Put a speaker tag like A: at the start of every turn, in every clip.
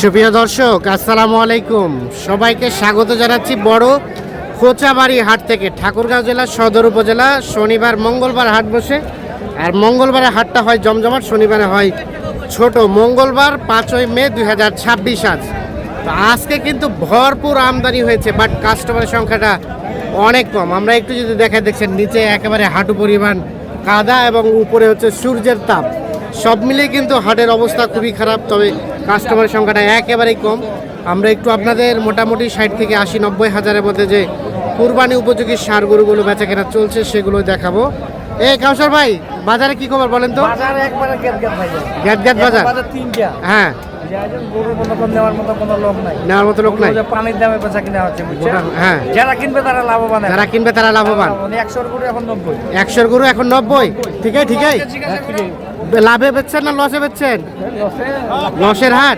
A: সুপ্রিয় দর্শক, আসসালামু আলাইকুম। সবাইকে স্বাগত জানাচ্ছি বড় খোঁচাবাড়ি হাট থেকে। ঠাকুরগাঁও জেলা সদর উপজেলা। শনিবার মঙ্গলবার হাট বসে, আর মঙ্গলবারে হাটটা হয় জমজমাট, শনিবারে হয় ছোট। মঙ্গলবার 5ই মে 2026 আজ। তো আজকে কিন্তু ভরপুর আমদানি হয়েছে, বাট কাস্টমারের সংখ্যাটা অনেক কম। আমরা একটু যদি দেখছেন নিচে একেবারে হাঁটু পরিমাণ কাদা এবং উপরে হচ্ছে সূর্যের তাপ। সব মিলিয়ে কিন্তু হাটের অবস্থা খুবই খারাপ, তবে কাস্টমারের সংখ্যাটা একেবারেই কম। আমরা একটু আপনাদের মোটামুটি 60 থেকে 80-90 হাজারের মধ্যে যে কুরবানি উপযোগী সার গরুগুলো বেচা কেনা চলছে সেগুলো দেখাবো। এই কাউসার ভাই, বাজারে কি খবর বলেন তো?
B: বাজারে একবারে
A: গ্যাট বাজার।
B: তিনটা।
A: হ্যাঁ,
B: গরুর নেওয়ার মতো কোনো লোক নাই।
A: নেওয়ার মতো লোক নাই।
B: পানির দামে বেচা কিনা হচ্ছে,
A: হ্যাঁ,
B: যারা কিনবে তারা লাভবান।
A: যারা কিনবে তারা লাভবান।
B: 100 গরু এখন 90।
A: 100 গরু এখন 90। ঠিকই। লাভে বেচছেন না লসে বেচছেন? লসের হাট।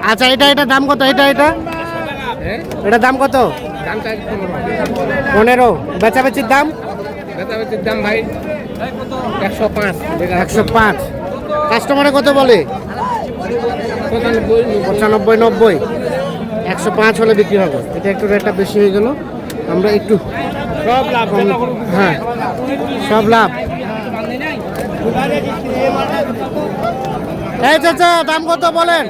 A: আচ্ছা, এটা দাম কত? এটা দাম কত? 15। বেচাবেচির দাম?
B: দাম ভাই 105।
A: 105। কাস্টমারে কত বলে? 95, 90। 105 হলে বিক্রি হবে। এটা একটু রেটটা বেশি হয়ে গেল। আমরা একটু
B: সব লাভ।
A: হ্যাঁ, সব লাভ। এই চাচা, দাম কত বলেন?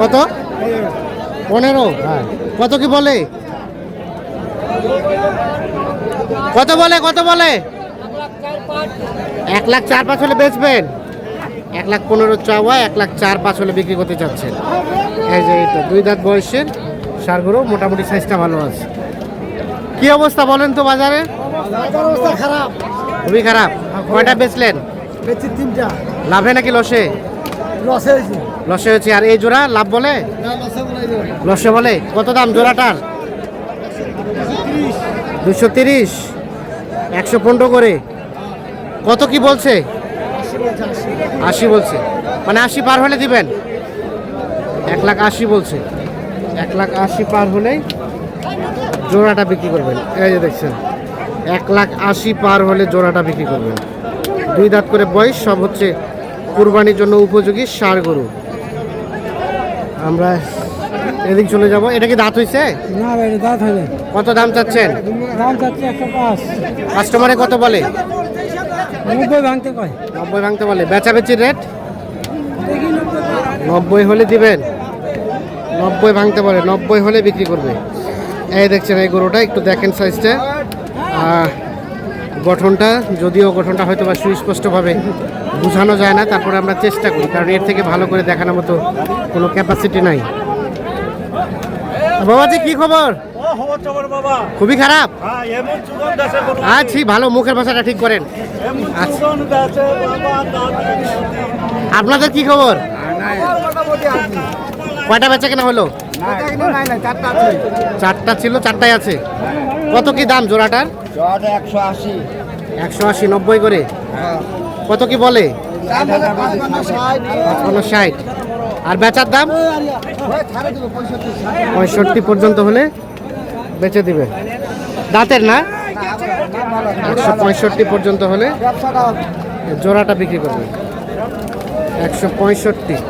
A: কত? 15। কত কি বলে? কত বলে? 1,04,5 হলে বেচবেন? 1,15,000 চাওয়া, 1,04,5 হলে বিক্রি করতে চাচ্ছেন। এই যে এটা 2 দাঁত বয়সের সারগুলো, মোটামুটি সাইজটা ভালো আছে। কি অবস্থা বলেন তো বাজারে?
B: অবস্থা খারাপ,
A: খুবই খারাপ। কয়টা বেচলেন?
B: বেচি 3টা।
A: লাভে নাকি লসে?
B: লসে হয়েছে।
A: লসে হয়েছে। আর এই জোড়া লাভ বলে? লসে বলে। কত দাম জোড়াটার? 230। 115 করে। কত কি বলছে? 80 বলছে। মানে 80 পার হলে দিবেন? 1,80,000 বলছে। 1,80,000 পার হলেই জোড়াটা বিক্রি করবেন। এই যে দেখছেন, 1,80,000 পার হলে জোড়াটা বিক্রি করবেন। 2 দাঁত করে বয়স, সব হচ্ছে কুরবানির জন্য উপযোগী ষাঁড় গরু। আমরা এদিক চলে যাব। এটা কি দাঁত হইছে?
B: না ভাই, দাঁত হয়নি।
A: কত দাম চাচ্ছেন?
B: দাম চাচ্ছে 105।
A: কাস্টমারে কত বলে?
B: 90 ভাঙতে কয়।
A: 90 ভাঙতে বলে। বেচাবেচির রেট? 90 হলে দিবেন। 90 ভাঙতে বলে, 90 হলে বিক্রি করবে। এই দেখছেন এই গরুটা, একটু দেখেন সাইজটা। গঠনটা, যদিও গঠনটা হয়তো বা সুস্পষ্টভাবে বোঝানো যায় না, তারপরে আমরা চেষ্টা করি, কারণ এর থেকে ভালো করে দেখানোর মতো কোনো ক্যাপাসিটি নাই। বাবাজি, কি খবর? খুবই খারাপ। আচ্ছা, ভালো, মুখের ভাষাটা ঠিক করেন। আচ্ছা, আপনাদের কি খবর? কয়টা বেচা কেনা হলো? 4টা ছিল, 4টাই আছে। কত কি দাম জোড়াটার?
B: 180।
A: 180, 90 করে। কত কি বলে? 60। আর বেচার দাম 65 পর্যন্ত হলে বেচে দিবে। দাঁতের না? 165 পর্যন্ত হলে জোড়াটা বিক্রি করবে। 165।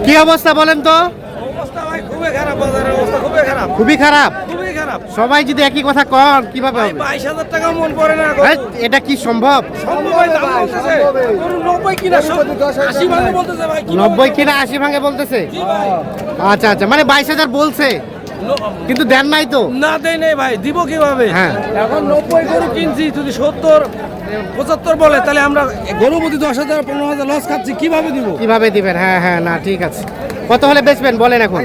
A: কি অবস্থা বলেন তো? খুবই খারাপ। সবাই যদি একই কথা কন কিভাবে হবে?
B: 22,000 টাকা মন পড়ে না।
A: এটা কি সম্ভব?
B: 90 কিনা 80 ভাঙে বলতেছে ভাই।
A: 90 কিনা 80 ভাঙে বলতেছে। আচ্ছা, মানে 22,000 বলছে, কিন্তু দেন নাই তো?
B: না দেয় নেই ভাই, দিব কিভাবে?
A: হ্যাঁ,
B: এখন 90 গরু কিনছি, যদি 70 75 বলে তাহলে আমরা গরু প্রতি 10,000 15,000 লস খাচ্ছি, কিভাবে দিব?
A: কিভাবে দিবেন? হ্যাঁ, না ঠিক আছে। কত হলে বেচবেন বলেন এখন?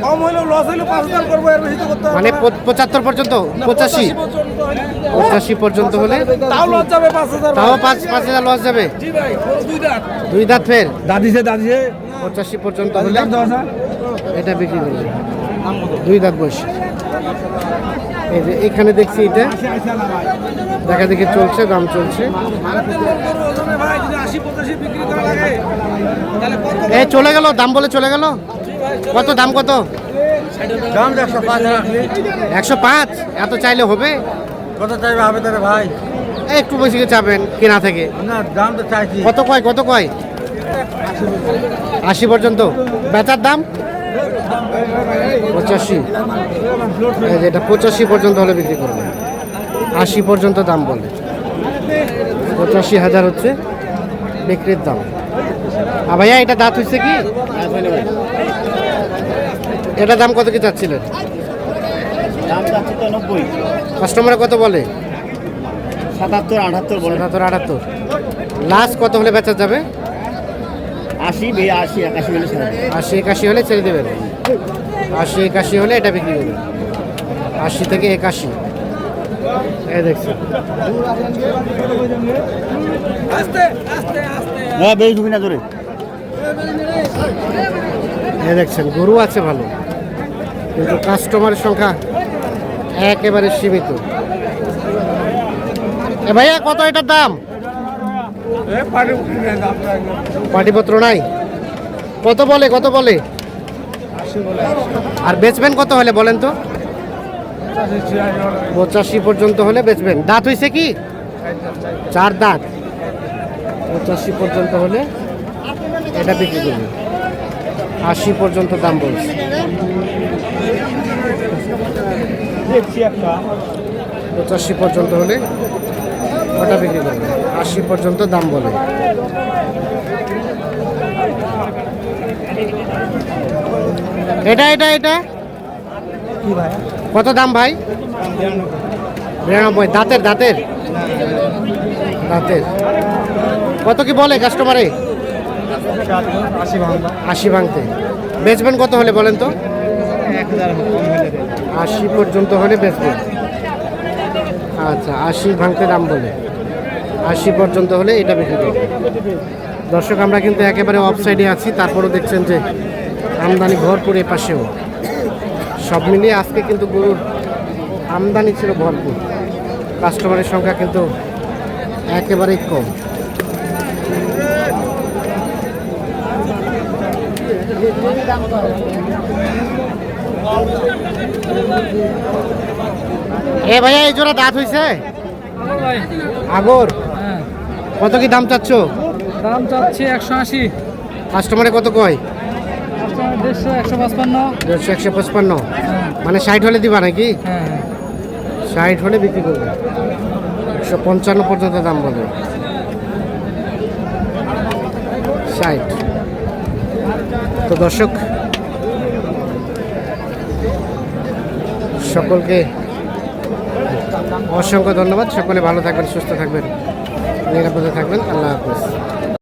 B: কম হইলেও লস হইলেও 5,000 করবো, এর বেশি তো করতে হবে।
A: মানে 75 পর্যন্ত? 85 পর্যন্ত হলে
B: তাও লস যাবে 5,000।
A: তাও 5,000 লস যাবে।
B: জি ভাই, গরু 2 দাঁত।
A: 2 দাঁত ফের
B: দাদিছে
A: 85 পর্যন্ত হলে এটা বিক্রি করবে। 2 দাঁত বয়স। এই যে এখানে দেখছি, এটা দেখা দেখি চলছে, দাম চলছে। এই চলে গেল, দাম বলে চলে গেল। কত দাম? কত? 105। এত চাইলে হবে?
B: কত চাইবে হবে তারে ভাই?
A: একটু বেশি করে চাবেন কেনা থেকে।
B: না দাম তো চাইছি।
A: কত কয় 80 পর্যন্ত। বেচার দাম 85। এই যে এটা 85 পর্যন্ত হলে বিক্রি করবে, 80 পর্যন্ত দাম বলে। 85,000 হচ্ছে বিক্রির দাম। আর ভাইয়া এটা দাঁত হচ্ছে কি? এটা দাম কত কি চাচ্ছিলেন?
C: দাম যাচ্ছে তো 90,
A: কাস্টমারে কত বলে?
C: 77, 78 বলে।
A: 78। লাস্ট কত হলে বেচা যাবে?
C: 80, 80, 81 বলে ছাড়া দেবে।
A: 80 81 হলে ছেড়ে দেবেন। 80 81 হলে এটা বিক্রি করবেন। 80 থেকে 81। এই দেখছেন,
C: হ্যাঁ বেশ ঢুকি না ধরে।
A: এই দেখছেন গরু আছে ভালো, কিন্তু কাস্টমারের সংখ্যা একেবারে সীমিত। এ ভাইয়া কত এটার দাম? পাটিপত্র নাই। কত বলে? আর বেচবেন কত হলে বলেন তো? 85 পর্যন্ত হলে বেচবেন। দাঁত হইছে কি? 4 দাঁত। 85 পর্যন্ত হলে এটা বিক্রি করবে। 80 পর্যন্ত দাম বলছে। 85 পর্যন্ত হলে ওটা বিক্রি করবে। 80 পর্যন্ত দাম বলে। এটা
B: কি ভাই?
A: কত দাম ভাই? 92। দাঁতের কত কি বলে কাস্টমারে? 80 ভাঙতে। বেচবেন কত হলে বলেন তো? 80 পর্যন্ত হলে বেচবেন। আচ্ছা, 80 ভাঙতে দাম বলে। 80 পর্যন্ত হলে এটা বিক্রি করবে। দর্শক, আমরা কিন্তু একেবারে অফসাইডে আছি, তারপরও দেখছেন যে আমদানি ভরপুর। এ পাশেও সব মিলিয়ে আজকে কিন্তু গরুর আমদানি ছিল ভরপুর, কাস্টমারের সংখ্যা কিন্তু একেবারেই কম। এ ভাইয়া, এই জোড়া দাঁত হইছে? আগর কত কি দাম চাচ্ছ?
B: দাম চাচ্ছি 180।
A: কাস্টমারে কত কয়?
B: 150, 155।
A: 150 155। মানে 60 হলে দিবা নাকি?
B: হ্যাঁ
A: 60 হলে বিক্রি করবে। 155 পর্যন্ত দাম বলে। 60। তো দর্শক, সকলকে অসংখ্য ধন্যবাদ। সকলে ভালো থাকবেন, সুস্থ থাকবেন, নিরাপদে থাকবেন। আল্লাহ হাফেজ।